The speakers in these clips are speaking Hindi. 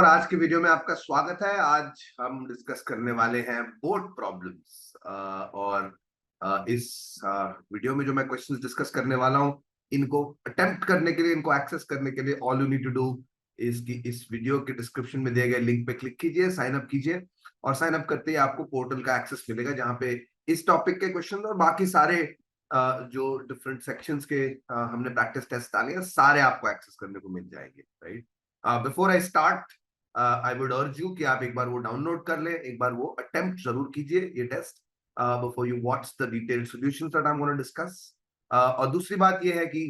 और आज के वीडियो में आपका स्वागत है। आज हम डिस्कस करने वाले हैं बोर्ड प्रॉब्लम्स और इस वीडियो में जो मैं क्वेश्चंस डिस्कस करने वाला हूं, इनको अटेम्प्ट करने के लिए, इनको एक्सेस करने के लिए all you need to do इस वीडियो के डिस्क्रिप्शन में दिए गए लिंक पे क्लिक कीजिए, साइन अप कीजिए और साइन अप करते ही आपको पोर्टल का एक्सेस मिलेगा जहां पे इस टॉपिक के क्वेश्चन और बाकी सारे जो डिफरेंट सेक्शंस के हमने प्रैक्टिस टेस्ट डाले हैं, सारे आपको एक्सेस करने को मिल जाएंगे। Right, before I start I would urge you कि आप एक बार वो डाउनलोड कर ले, एक बार वो अटेम्प्ट जरूर कीजिए ये test before you watch the detailed solutions that I am gonna discuss. और दूसरी बात ये है कि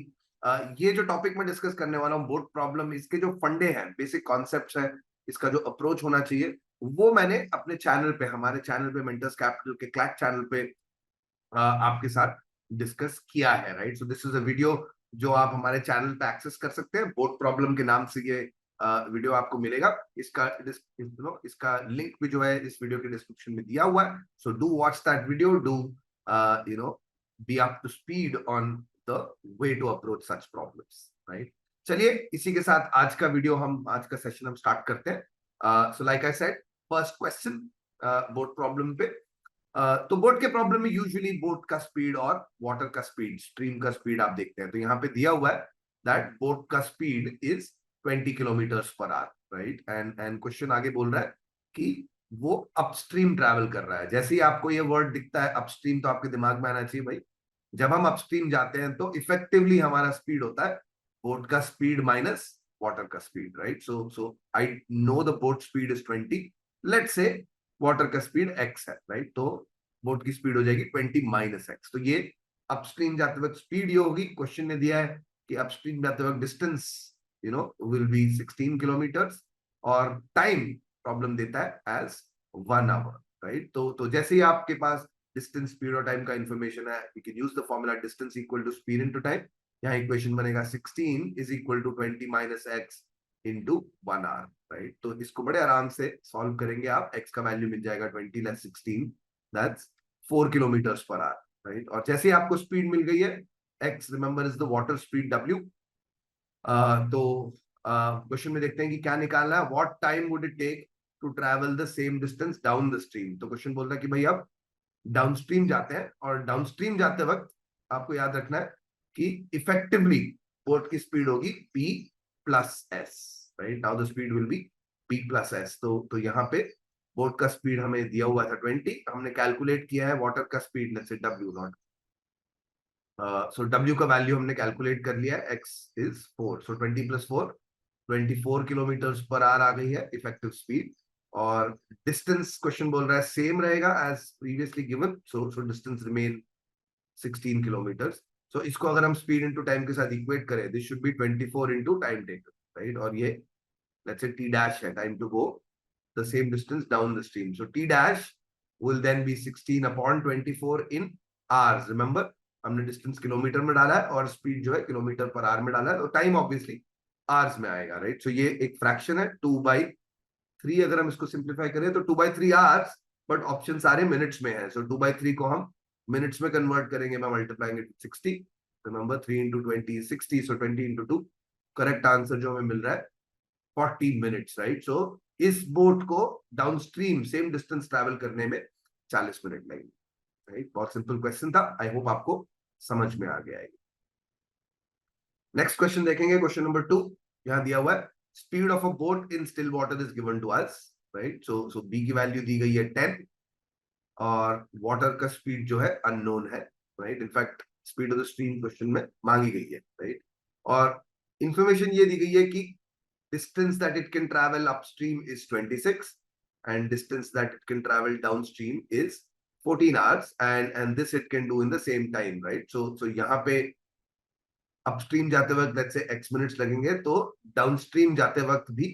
ये जो टॉपिक मैं डिस्कस करने वाला हूँ, बोर्ड प्रॉब्लम, इसके जो फंडे हैं, बेसिक कॉन्सेप्ट्स हैं, इसका जो अप्रोच होना चाहिए, वो मैंने अपने चैनल पे, हमारे चैनल पे, मेंटर्स कैपिटल के क्लैट चैनल पे आपके साथ डिस्कस किया है। Right, so this is a video जो आप हमारे चैनल पे एक्सेस कर सकते हैं। बोर्ड प्रॉब्लम के नाम से ये वीडियो आपको मिलेगा। इसका लिंक भी जो है इस वीडियो के डिस्क्रिप्शन में दिया हुआ है। So do watch that video, do be up to speed on the way to approach such problems. Right, चलिए इसी के साथ आज का सेशन हम स्टार्ट करते हैं। So like I said, first question board problem पे। तो बोट के प्रॉब्लम में यूजुअली बोट का स्पीड और वाटर का स्पीड, स्ट्रीम का स्पीड आप देखते हैं। तो यहाँ पे दिया हुआ है दैट बोट का speed is 20 kilometres per hour. Right, and question आगे बोल रहा है कि वो अपस्ट्रीम ट्रैवल कर रहा है। जैसे ही आपको ये वर्ड दिखता है अपस्ट्रीम, तो आपके दिमाग में आना चाहिए भाई, जब हम अपस्ट्रीम जाते हैं तो इफेक्टिवली हमारा स्पीड होता है बोट का स्पीड माइनस वाटर का speed. Right, so I know the boat speed is 20, let's say water का स्पीड x है। राइट, तो बोट की स्पीड हो जाएगी 20 माइनस x। तो ये अपस्ट्रीम जाते वक्त स्पीड ये होगी। क्वेश्चन ने दिया है कि अपस्ट्रीम जाते वक्त डिस्टेंस विल बी 16 किलोमीटर्स और टाइम प्रॉब्लम देता है एज 1 आवर। राइट, तो जैसे ही आपके पास डिस्टेंस, स्पीड और टाइम का इंफॉर्मेशन है, you can use the formula distance equal to speed into time. यहाँ इक्वेशन बनेगा 16 is equal to 20 minus x into 1 hour. Right, तो इसको बड़े आराम से सॉल्व करेंगे आप। x का वैल्यू मिल जाएगा 20 less 16, that's 4 kilometers per hour. Right, और जैसे ही आपको स्पीड मिल गई है, x remember is the water speed w। तो क्वेश्चन में देखते हैं कि क्या निकालना है। What time would it take to travel the same distance down the stream. तो क्वेश्चन बोलता है कि भाई अब डाउनस्ट्रीम जाते हैं और डाउनस्ट्रीम जाते वक्त आपको याद रखना है कि इफेक्टिवली बोट की स्पीड होगी p plus S. Right, now the speed will be p plus S. तो यहाँ पे बोट का स्पीड हमें दिया हुआ था 20, हमने कैलकुलेट किया है वाटर का speed, let's say w not. So w का वैल्यू हमने कैलकुलेट कर लिया है, x is 4, so 20 plus 4, 24 kilometres per hour आ गई है इफेक्टिव स्पीड। और डिस्टेंस क्वेश्चन बोल रहा है सेम रहेगा as previously given, so distance remain 16 kilometres. So इसको अगर हम स्पीड इनटू टाइम के साथ इक्वेट करें, this should be 24 into time taken. Right, और ये लेट्स से t डैश है, time to go the same distance down the stream. So t dash will then be 16 upon 24 in hours. Remember, हमने डिस्टेंस किलोमीटर में डाला है और स्पीड जो है किलोमीटर पर आवर में डाला है, तो टाइम ऑब्वियसली आवर्स में आएगा। राइट, सो ये एक फ्रैक्शन है 2/3। अगर हम इसको सिंप्लीफाई करें तो 2/3 आवर्स, बट ऑप्शन सारे मिनट्स में है। सो 2/3 को हम मिनट्स में कन्वर्ट करेंगे by multiplying it with 60. Remember 3 into 20 is 60, so 20 into 2, correct answer जो हमें मिल रहा है 40 मिनट्स। राइट, सो इस बोट को डाउनस्ट्रीम सेम डिस्टेंस ट्रैवल करने में 40 मिनट लगेंगे। राइट, बहुत सिंपल क्वेश्चन था, आई होप आपको समझ में आ गया है। नेक्स्ट क्वेश्चन देखेंगे, क्वेश्चन नंबर 2। यहां दिया हुआ है speed of a boat in still water is given to us. Right, so B की वैल्यू दी गई है 10 और वाटर का स्पीड जो है अननोन है। Right, in fact speed of the stream question में मांगी गई है। राइट, और इंफॉर्मेशन ये दी गई है कि distance that it can travel upstream is 26 and distance that it can travel downstream is 14 hours, and this it can do in the same time. Right, so यहाँ पे upstream जाते वक्त let's say x minutes लगेंगे, तो downstream जाते वक्त भी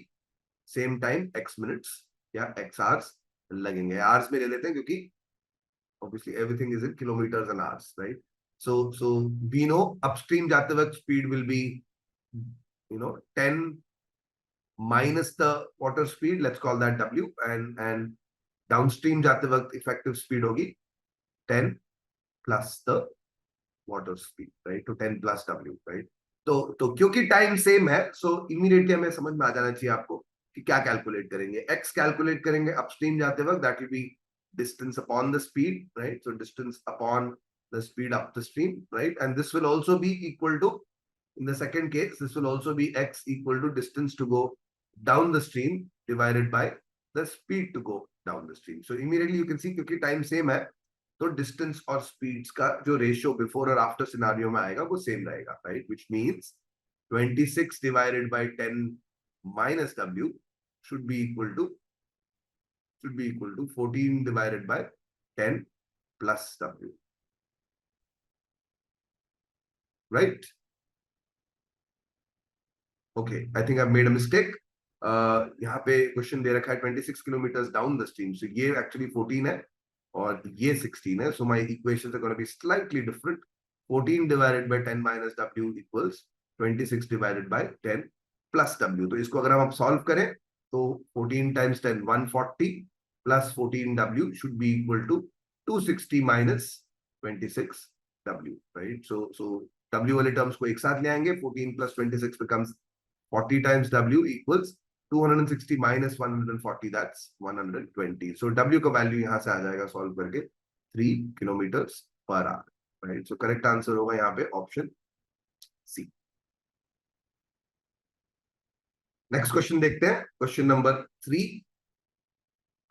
same time x minutes या x hours लगेंगे। hours में ले लेते हैं क्योंकि obviously everything is in kilometers and hours. Right, so we know upstream जाते वक्त speed will be 10 minus the water speed, let's call that w, and downstream जाते वक्त effective speed होगी 10 plus the water speed. Right, to 10 plus w. Right, तो क्योंकि टाइम सेम है, सो इमीडिएटली हमें समझ में आ जाना चाहिए आपको कि क्या कैलकुलेट करेंगे, x कैलकुलेट करेंगे अपस्ट्रीम जाते वक्त, that will be distance upon the speed, right? So distance upon the speed up the stream, right? And this will also be equal to, in the second case, this will also be x equal to distance to go down the stream divided by the speed to go down the stream. So immediately you can see, क्योंकि टाइम सेम है, तो डिस्टेंस और स्पीड्स का जो रेशियो बिफोर और आफ्टर सिनारियो में आएगा वो सेम रहेगा, right? Which means 26 divided by 10 minus w should be equal to 14 divided by 10 plus w, right? Okay, I think I've made a mistake. यहाँ पे क्वेश्चन दे रखा है 26 kilometer down the stream, so ये एक्चुअली 14 है और ये 16 है, so my equations are gonna be slightly different. 14 divided by 10 minus w equals 26 divided by 10 plus w. तो इसको अगर हम सॉल्व करें तो 14 times 10 140 plus 14w should be equal to 260 minus 26 w, राइट? सो w वाले टर्म्स को एक साथ ले आएंगे. 14 plus 26 becomes 40 times w equals 260 minus 140, that's 120. So w का वैल्यू यहां से आ जाएगा सॉल्व करके 3 kilometres per hour, right? So correct answer होगा यहाँ पे ऑप्शन सी. नेक्स्ट क्वेश्चन देखते हैं, question number 3,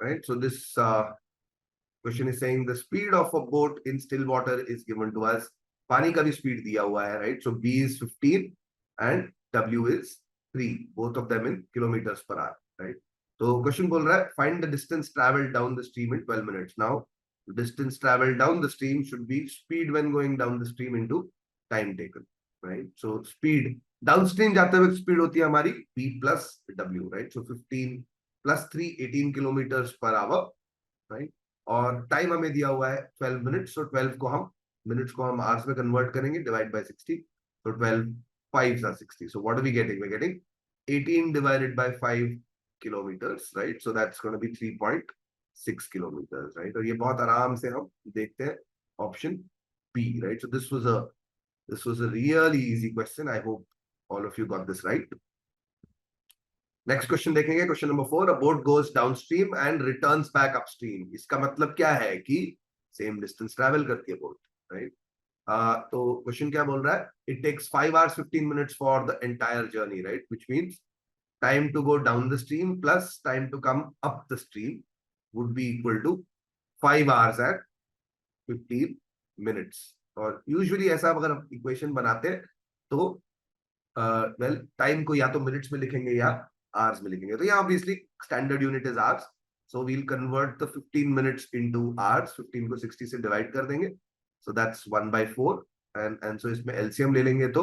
right? So this question is saying the speed of a boat in still water is given to us. पानी का भी स्पीड दिया हुआ है, right? So b is 15 and w is 3, both of them in kilometers per hour, right? तो क्वेश्चन बोल रहा है find the distance traveled down the stream in 12 minutes. Now distance traveled down the stream should be speed when going down the stream into time taken, right? So speed downstream जाते हुए स्पीड होती है हमारी b plus w, right? So 15 plus 3 18 kilometers per hour, right? और टाइम हमें दिया हुआ है 12 मिनट्स, so 12 को हम मिनट्स को हम आवर्स में कन्वर्ट करेंगे, divide by 60, so 12 5s are 60. So what are we getting? We're getting 18 divided by 5 kilometers, right? So that's going to be 3.6 kilometers, right? और ये बहुत आराम से हम देखते हैं option B, right? So this was a really easy question. I hope all of you got this right. Next question देखेंगे, question number 4. A boat goes downstream and returns back upstream. इसका मतलब क्या है कि सेम डिस्टेंस ट्रैवल करती है बोट, राइट? तो क्वेश्चन क्या बोल रहा है? It takes 5 hours 15 minutes for the entire journey, right? Which means time to go down the stream plus time to come up the stream would be equal to 5 hours and 15 minutes. और यूजुअली ऐसा अगर हम इक्वेशन बनाते हैं तो वेल टाइम को या तो मिनट्स में लिखेंगे या आवर्स में लिखेंगे. तो यहाँ obviously standard unit is hours, so we'll convert the 15 minutes into hours. 15 को 60 से डिवाइड कर देंगे, so that's 1/4, and so इसमें LCM ले लेंगे तो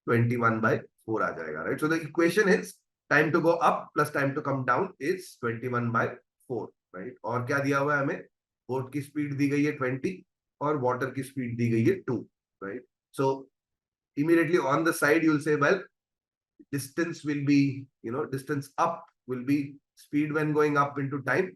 21/4 आ जाएगा, right? So the equation is time to go up plus time to come down is 21/4, right? और क्या दिया हुआ है हमें? बोट की स्पीड दी गई है 20 और वाटर की स्पीड दी गई है 2, right? So immediately on the side you'll say, well, distance will be, distance up will be speed when going up into time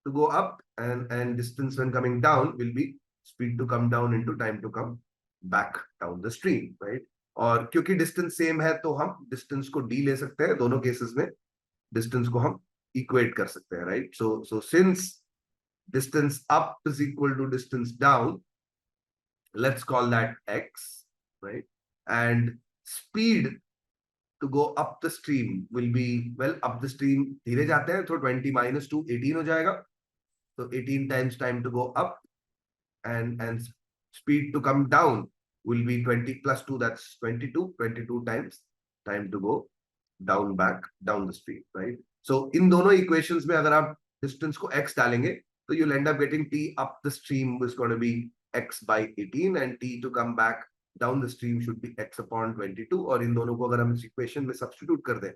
to go up, and distance when coming down will be speed to come down into time to come back down the stream, right? और क्योंकि डिस्टेंस सेम है तो हम डिस्टेंस को डी ले सकते हैं. दोनों केसेस में डिस्टेंस को हम इक्वेट कर सकते हैं, right? So since distance up is equal to distance down, let's call that x, right? And speed to go up the stream will be, well, up the stream धीरे जाते हैं तो 20 minus 2 18 हो जाएगा. So 18 times time to go up, and speed to come down will be 20 plus 2, that's 22 times time to go down back down the stream, right? So in दोनों equations में अगर आप distance को x डालेंगे तो you'll end up getting t up the stream is going to be x by 18, and t to come back down the stream should be x upon 22. और इन दोनों को अगर हम इस इक्वेशन में सब्स्टिट्यूट कर दें,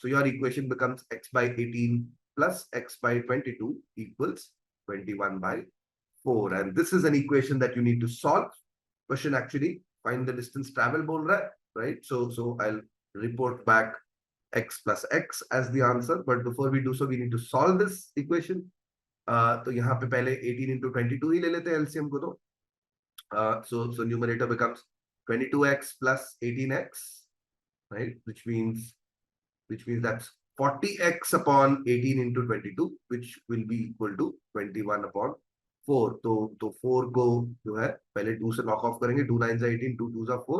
so your equation becomes x by 18 plus x by 22 equals 21/4, and this is an equation that you need to solve. Question actually find the distance travel बोल रहा है, right? So I'll report back x plus x as the answer, but before we do so we need to solve this equation. तो यहाँ पे पहले 18 into 22 ही ले लेते हैं LCM को. तो so numerator becomes 22x plus 18x, right? Which means that's 40x upon 18 into 22 which will be equal to 21 upon 4. तो 4 को जो है पहले 2 से नॉक ऑफ करेंगे. 2 9s are 18, 2 2s are 4,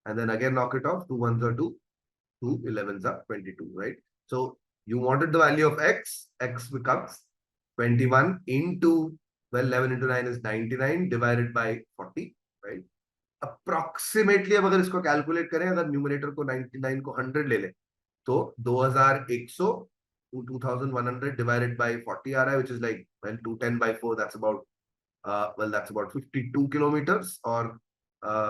and then again knock it off. 2 1s are 2, 2 11s are 22, right? So you wanted the value of x. X becomes 21 into, well, 11 into 9 is 99 divided by 40, right? Approximately अब अगर इसको कैलकुलेट करें, अगर न्यूमरेटर को 99 को 100 ले ले तो 2100 to 2100 divided by 40 आ रहा है, which is like, well, 210 by 4, that's about that's about 52 kilometers, और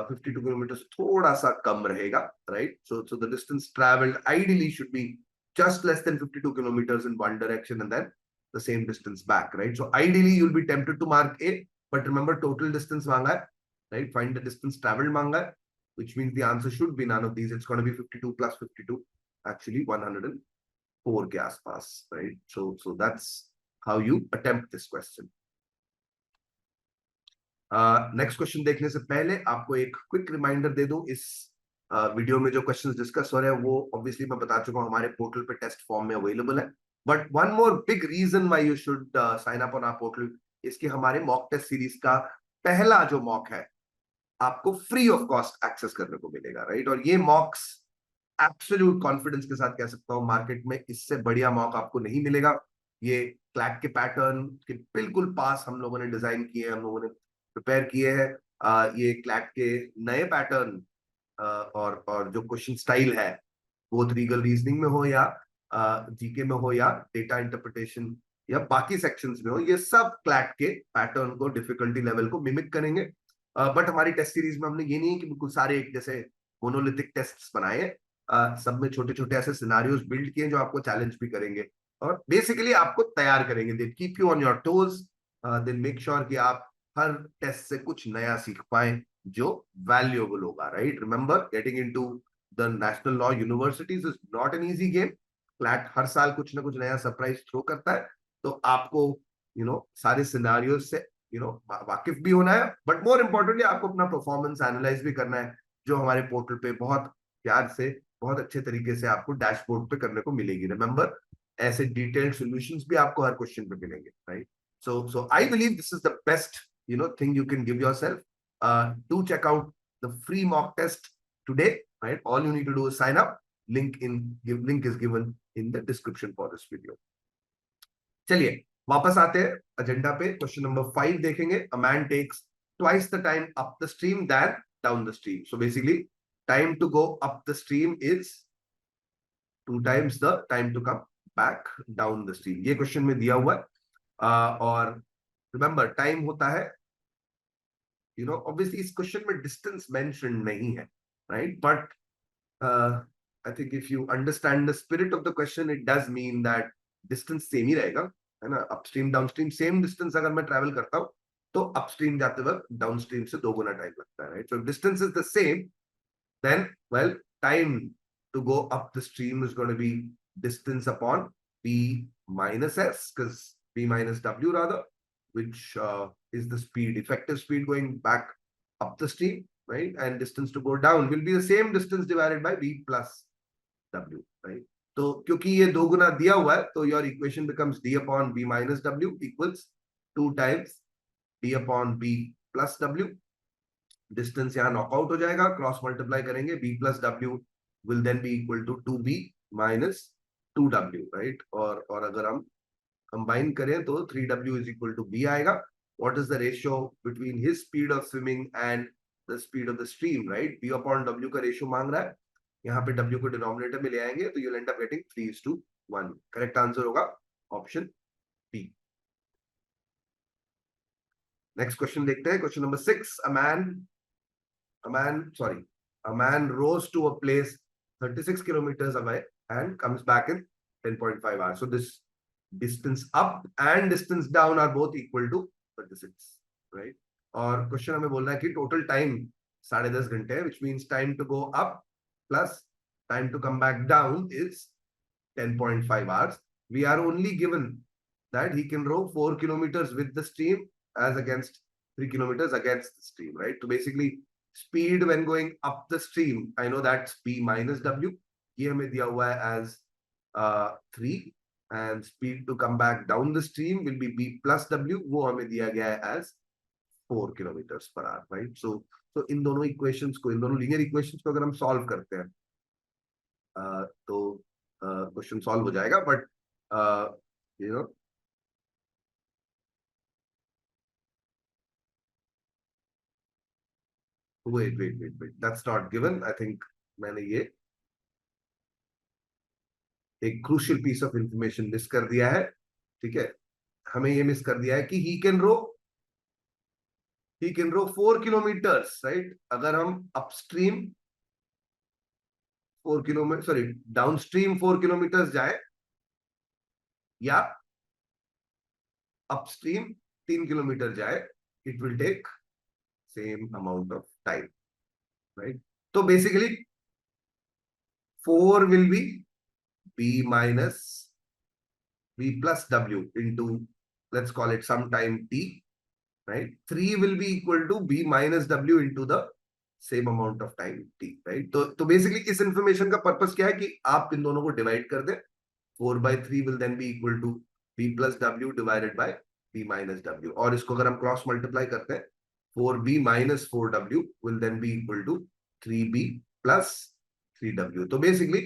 52 kilometers थोड़ा सा कम रहेगा, right? So the distance traveled ideally should be just less than 52 kilometers in one direction and then the same distance back, right? So ideally you'll be tempted to mark A, but remember total distance मांगा है, right? Find the distance traveled मांगा है, which means the answer should be none of these. It's going to be 52 plus 52, actually 104 के आसपास, right? So that's how you attempt this question. Next question देखने से पहले आपको एक क्विक रिमाइंडर दे दूं, इस वीडियो में जो क्वेश्चंस डिस्कस हो रहे हैं वो ऑब्वियसली मैं बता चुका हूं, हमारे पोर्टल पे टेस्ट फॉर्म में अवेलेबल है. But one more big reason why you should sign up on our portal, इसके हमारे मॉक टेस्ट सीरीज का पहला जो मॉक है आपको फ्री ऑफ कॉस्ट एक्सेस करने को मिलेगा, राइट? और ये मॉक्स एब्सोल्यूट कॉन्फिडेंस के साथ कह सकता हूं मार्केट में इससे बढ़िया मॉक आपको नहीं मिलेगा. ये क्लैट के पैटर्न के बिल्कुल पास हम लोगों ने डिजाइन किए, हम लोगों ने प्रिपेयर किए हैं. ये क्लैट के नए पैटर्न और जो क्वेश्चन स्टाइल है, बोथ लीगल रीजनिंग में हो या जीके में हो या डेटा इंटरप्रिटेशन या बाकी सेक्शंस में हो, ये सब क्लैट के पैटर्न को, डिफिकल्टी लेवल को मिमिक करेंगे. बट हमारी टेस्ट सीरीज में हमने ये नहीं कि बिल्कुल सारे एक जैसे मोनोलिथिक टेस्ट्स बनाए, सब में छोटे छोटे ऐसे सिनारियोज बिल्ड किए जो आपको चैलेंज भी करेंगे और बेसिकली आपको तैयार करेंगे. They keep you on your toes, they make sure कि आप हर टेस्ट से कुछ नया सीख पाए जो वैल्यूएबल होगा, right? Remember, getting into the national law universities is not an easy game. CLAT हर साल कुछ ना कुछ नया सरप्राइज थ्रो करता है, तो आपको सारे सिनारियोज से वाकिफ भी होना है, बट मोर इंपॉर्टेंटली आपको अपना परफॉर्मेंस एनालाइज भी करना है, जो हमारे पोर्टल पे बहुत प्यार से, बहुत अच्छे तरीके से आपको डैशबोर्ड पे करने को मिलेगी. रिमेंबर, ऐसे डिटेल्ड सॉल्यूशंस भी आपको हर क्वेश्चन पे मिलेंगे, right? So I believe this is the best thing you can give yourself. Do check out the free mock test today, right? All you need to do is sign up. Link is given in the description for this video. चलिए वापस आते हैं एजेंडा पे. क्वेश्चन नंबर 5 देखेंगे. A man takes twice the time up the stream than down the stream. So basically time to go up the stream is 2 times the time to come back down the stream. ये क्वेश्चन में दिया हुआ है. और रिमेंबर टाइम होता है, ऑब्वियसली इस क्वेश्चन में डिस्टेंस मेंशन नहीं है, right? But I think if you understand the spirit of the question, it does mean that distance same ही रहेगा, है ना? अपस्ट्रीम डाउनस्ट्रीम सेम डिस्टेंस अगर मैं ट्रैवल करता हूं तो अपस्ट्रीम जाते वक्त डाउनस्ट्रीम से 2 गुना टाइम लगता है, right? So distance is the same, then well time to go up the stream is going to be distance upon p minus s, because p minus w rather, which is the speed, effective speed going back up the stream, right? And distance to go down will be the same distance divided by v plus w, right? तो क्योंकि ये 2 गुना दिया हुआ है, तो your equation becomes d upon v minus w equals 2 times d upon v plus w. Distance यहाँ नॉकआउट हो जाएगा, क्रॉस मल्टीप्लाई करेंगे, v plus w will then be equal to 2v minus 2w, right? और अगर हम कंबाइन करें तो 3w is equal to b आएगा. What is the ratio between his speed of swimming and the speed of the stream, right? b upon w का रेशियो मांग रहा है, यहाँ पे w को डिनोमिनेटर में ले आएंगे तो you'll end up getting 3:1. Correct answer होगा ऑप्शन बी. नेक्स्ट क्वेश्चन देखते हैं. Question number 6. A man rose to a place 36 kilometers away and comes back in 10.5 hours. So this distance up and distance down are both equal to 36, right? और क्वेश्चन हमें बोल रहा है कि टोटल टाइम 10.5 घंटे है, which means time to go up plus time to come back down is 10.5 hours. We are only given that he can row 4 kilometers with the stream as against 3 kilometers against the stream, right? So basically speed when going up the stream, I know that's p minus w. ये हमें दिया हुआ है as 3 and speed to come back down the stream will be b plus w, वो हमें दिया गया है as 4 kilometers per hour, right? So इन दोनों इक्वेशंस को, इन दोनों लीनियर इक्वेशंस को अगर हम सॉल्व करते हैं तो क्वेश्चन सॉल्व हो जाएगा, but you know wait, that's not given. I think मैंने ये एक crucial piece of information miss कर दिया है, ठीक है? हमें ये मिस कर दिया है कि he can row 4 kilometres, right? अगर हम upstream 4 kilometre, sorry downstream 4 kilometres जाए या अपस्ट्रीम 3 किलोमीटर जाए, it will take same amount of time, right? तो basically 4 will be b minus b plus w into, let's call it some time t, right? 3 will be equal to b minus w into the same amount of time t, right? तो बेसिकली इस इंफॉर्मेशन का पर्पस क्या है कि आप इन दोनों को डिवाइड कर दें. 4/3 will then be equal to b plus w divided by b minus w, और इसको अगर हम क्रॉस मल्टीप्लाई करते हैं 4b minus 4w will then be equal to 3b plus 3w. तो बेसिकली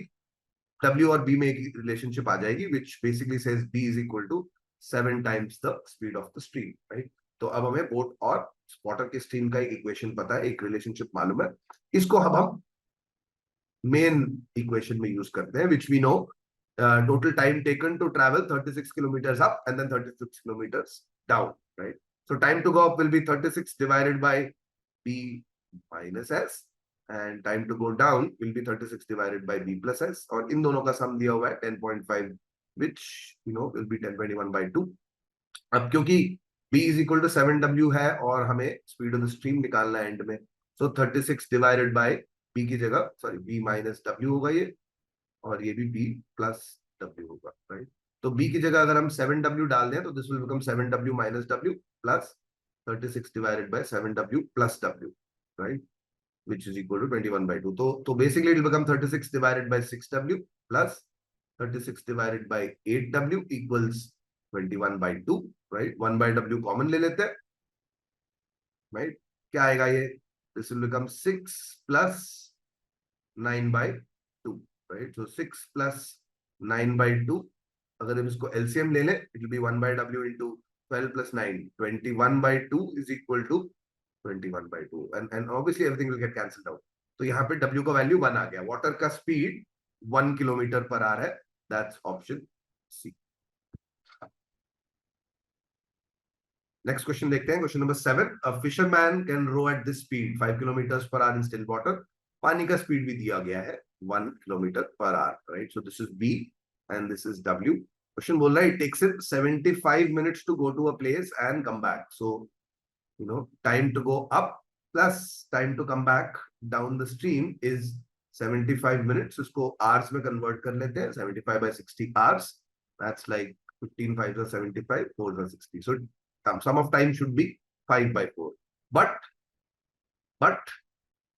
W और B में एक रिलेशनशिप आ जाएगी, which basically says B is equal to 7 times the speed of the stream, right? तो अब हमें बोट और स्पॉटर के स्ट्रीम का एक इक्वेशन पता है, एक रिलेशनशिप मालूम है. इसको हम मेन इक्वेशन में यूज करते हैं, which we know total time taken to travel 36 kilometers up and then 36 kilometers down, right? So time to go up will be 36 divided by B minus S, and time to go down will be 36 divided by b plus s, और इन दोनों का सम दिया हुआ है 10.5, which will be 1021/2. अब क्योंकि b is equal to 7w है और हमें स्पीड ऑफ द स्ट्रीम निकालना है एंड में, so 36 divided by b की जगह, सॉरी b minus w होगा ये, और ये भी b plus w होगा, राइट? तो b की जगह अगर हम 7w डाल दें तो this will become 7w minus w plus 36 divided by 7w plus w, right? Which is equal to 21/2. So basically it will become 36 divided by 6w plus 36 divided by 8w equals 21/2, right? 1/w common ले लेते हैं, right? क्या आएगा ये? This will become 6 plus 9/2, right? So 6 plus 9/2, अगर हम इसको LCM ले लें, it will be 1/w into 12 plus 9, 21/2 is equal to 21/2, and obviously everything will get cancelled out. तो यहाँ पे W का वैल्यू 1 आ गया. वाटर का स्पीड 1 किलोमीटर पर आवर है. That's option C. Next question देखते हैं. Question number 7. A fisherman can row at this speed 5 kilometre per hour in still water. पानी का स्पीड भी दिया गया है 1 kilometre per hour, right? So this is B and this is W. Question बोल रहा है it takes it 75 minutes to go to a place and come back. So time to go up plus time to come back down the stream is 75 minutes. इसको hours में convert कर लेते हैं. 75 by 60 hours. That's like 15 5s are 75, 4s are 60. So sum of time should be 5/4. But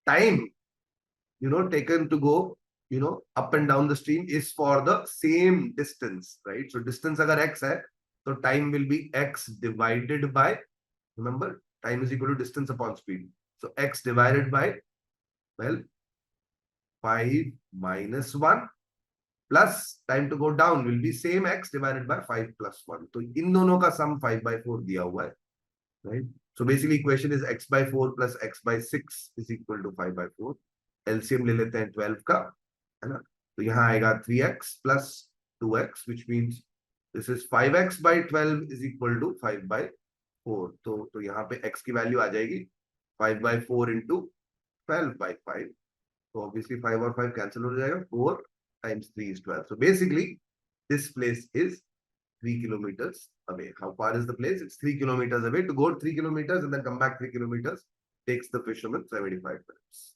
time taken to go up and down the stream is for the same distance, right? So distance अगर x है तो time will be x divided by, remember, time is equal to distance upon speed. So x divided by, well, 5 minus 1 plus time to go down will be same x divided by 5 plus 1. तो इन दोनों का sum 5/4 दिया हुआ है, right? So basically equation is x/4 plus x/6 is equal to 5/4. LCM ले लेते हैं 12 का, है ना? तो यहाँ आएगा 3x plus 2x, which means this is 5x/12 is equal to 5/4. तो यहाँ पे x की वैल्यू आ जाएगी 5/4 into 12/5. तो obviously 5 और 5 cancel हो जाएगा. 4 times 3 is 12. So basically this place is 3 kilometers away. How far is the place? It's 3 kilometers away. To go 3 kilometers and then come back 3 kilometers takes the fisherman 75 minutes.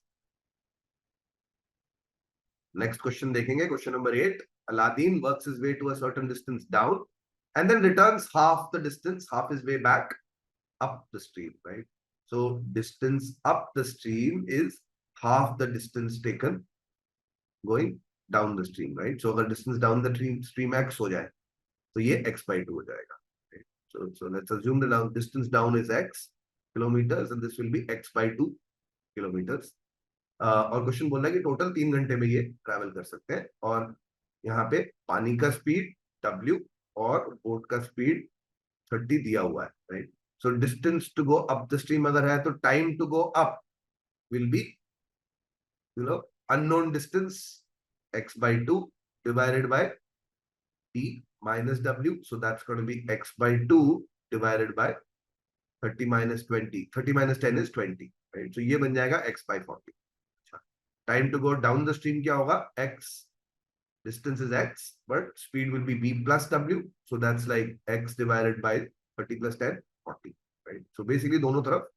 Next question देखेंगे. Question number 8. Aladdin works his way to a certain distance down and then returns half the distance, half his way back up the stream, right? So distance up the stream is half the distance taken going down the stream, right? So अगर distance down the stream x हो जाए तो ये x/2 हो जाएगा, right? So let's assume the distance down is x kilometers and this will be x/2 kilometers. और क्वेश्चन बोल रहा है कि टोटल 3 घंटे में ये ट्रैवल कर सकते हैं, और यहाँ पे पानी का स्पीड w और बोट का स्पीड 30 दिया हुआ है, right? So distance to go up the stream अगर है तो time to go up will be unknown distance x/2 divided by t minus w, so that's going to be x/2 divided by 30 minus 20. 30 minus 10 is 20, right? So ये बन जाएगा x/40. Time to go down the stream क्या होगा? x, distance is x but speed will be b plus w, so that's like x divided by 30 plus 10, 40, right? So basically दोनों तरफ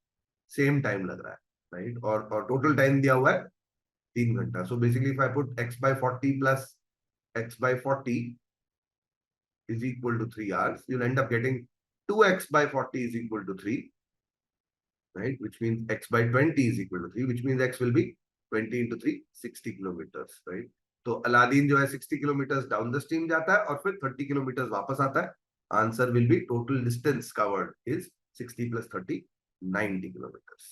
सेम टाइम लग रहा है, राइट? और टोटल टाइम दिया हुआ है 3 घंटा. So basically if I put x/40 plus x/40 is equal to 3 hours, you'll end up getting 2x/40 is equal to 3, right? Which means x/20 is equal to 3, which means x will be 20 into 3, 60 kilometers, right? तो अलादीन जो है 60 किलोमीटर डाउन द स्ट्रीम जाता है और फिर 30 किलोमीटर वापस आता है. Answer will be total distance covered is 60 plus 30, 90 kilometers.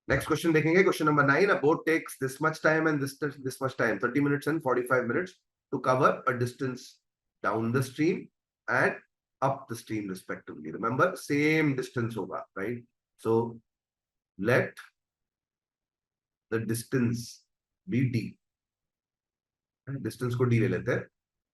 Next question देखेंगे, question number 9. A boat takes this much time and this much time, 30 minutes and 45 minutes to cover a distance down the stream and up the stream respectively. Remember, same distance होगा, right? So let the distance be d. Distance को d ले लेते हैं,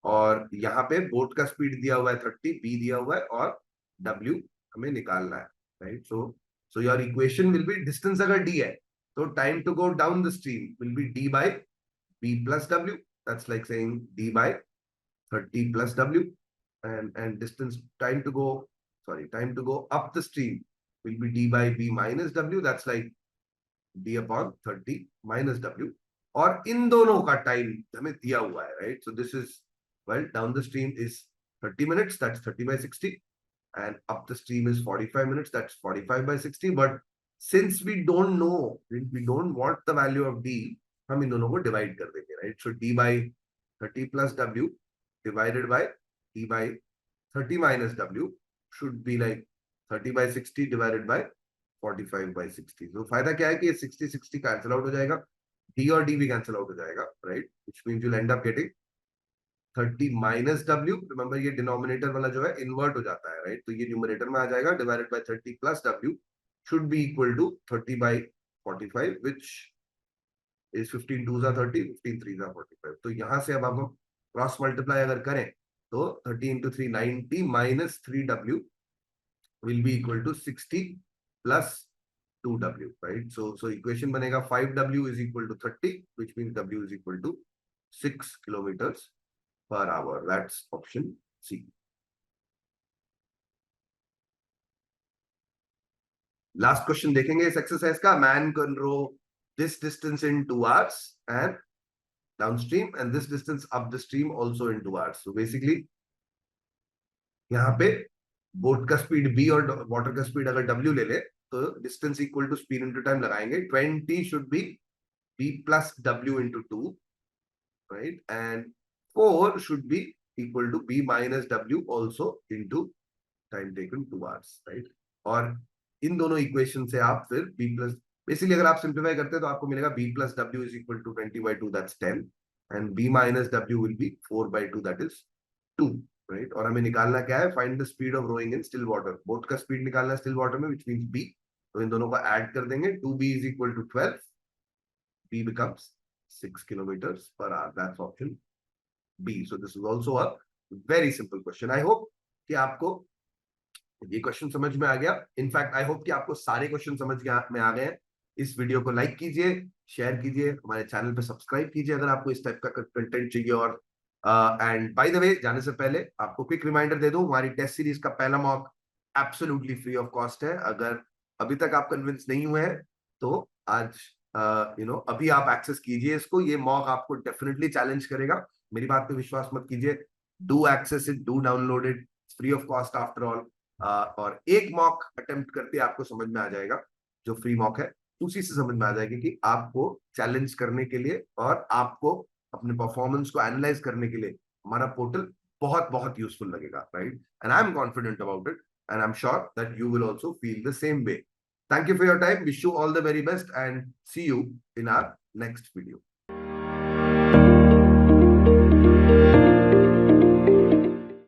और यहाँ पे बोट का स्पीड दिया हुआ है 30, b दिया हुआ है और w हमें निकालना है, right? So your equation will be distance अगर d है तो time to go down the stream will be d by b plus w. That's like saying d by 30 plus w, and distance time to go up the stream will be d by b minus w. That's like d upon 30 minus w. और इन दोनों का टाइम हमें दिया हुआ है, right? So this is, well, down the stream is 30 minutes, that's 30 by 60, and up the stream is 45 minutes, that's 45 by 60. But since we don't know, we don't want the value of d, हम इन दोनों को डिवाइड कर देंगे, right? So d by 30 plus w divided by d by 30 minus w should be like 30 by 60 divided by 45 by 60. So फायदा क्या है कि ये 60 कैंसिल आउट हो जाएगा, d और d भी कैंसिल आउट हो जाएगा, right? Which means you'll end up getting 30 minus w. Remember ये डिनोमिनेटर वाला जो है इन्वर्ट हो जाता है, right? तो ये न्यूमरेटर में आ जाएगा, divided by 30 plus w should be equal to 30 by 45, which is 15 2s are 30, 15 3s are 45. तो यहाँ से अब हम क्रॉस मल्टीप्लाई अगर करें तो 30 into 3, 90 minus 3w will be equal to 60 plus 2w, right? So equation बनेगा 5w is equal to 30, which means w is equal to 6 kilometers per hour. That's option C. Last question देखेंगे इस एक्सरसाइज का. Man can row this distance in 2 hours and downstream and this distance up the stream also in 2 hours. So basically यहाँ पे बोट का स्पीड b और वाटर का स्पीड अगर w ले ले तो distance equal to speed into time लगाएंगे. 20 should be b plus w into 2, right? And 4 should be equal to b minus w also into time taken 2 hours, right? और इन दोनों इक्वेशन से आप फिर b plus, बेसिकली अगर आप सिंप्लीफाई करते हैं तो आपको मिलेगा b plus w is equal to 20 by 2, that's 10, and b minus w will be 4 by 2, that is 2, right? और हमें निकालना क्या है? Find the speed of rowing in still water. Boat का स्पीड निकालना है स्टिल वाटर में, which means b. तो इन दोनों को ऐड कर देंगे. 2b is equal to 12, b becomes 6 kilometers per hour. That's option B. So this is also a very simple question. I hope कि आपको ये क्वेश्चन समझ में आ गया. इनफैक्ट आई होप कि आपको सारे क्वेश्चन समझ में आ गए हैं. इस वीडियो को लाइक कीजिए, शेयर कीजिए, हमारे चैनल पे सब्सक्राइब कीजिए अगर आपको इस टाइप का कंटेंट चाहिए. और एंड बाय द वे, जाने से पहले आपको क्विक रिमाइंडर दे दूं, हमारी टेस्ट सीरीज का पहला mock absolutely free of cost है. अगर अभी तक आप कन्विंस नहीं हुए हैं तो आज अभी आप एक्सेस कीजिए इसको. ये मॉक आपको डेफिनेटली चैलेंज करेगा. मेरी बात पे विश्वास मत कीजिए, do access it, do download it, free of cost after all. और एक मॉक अटेम्प्ट करके आपको समझ में आ जाएगा जो फ्री मॉक है उसी से समझ में आ जाएगी कि आपको चैलेंज करने के लिए और आपको अपने परफॉर्मेंस को एनालाइज करने के लिए हमारा पोर्टल बहुत बहुत यूजफुल लगेगा, right? And I am confident about it, and I'm sure that you will also feel the same way. Thank you for your time. Wish you all the very best and see you in our next video.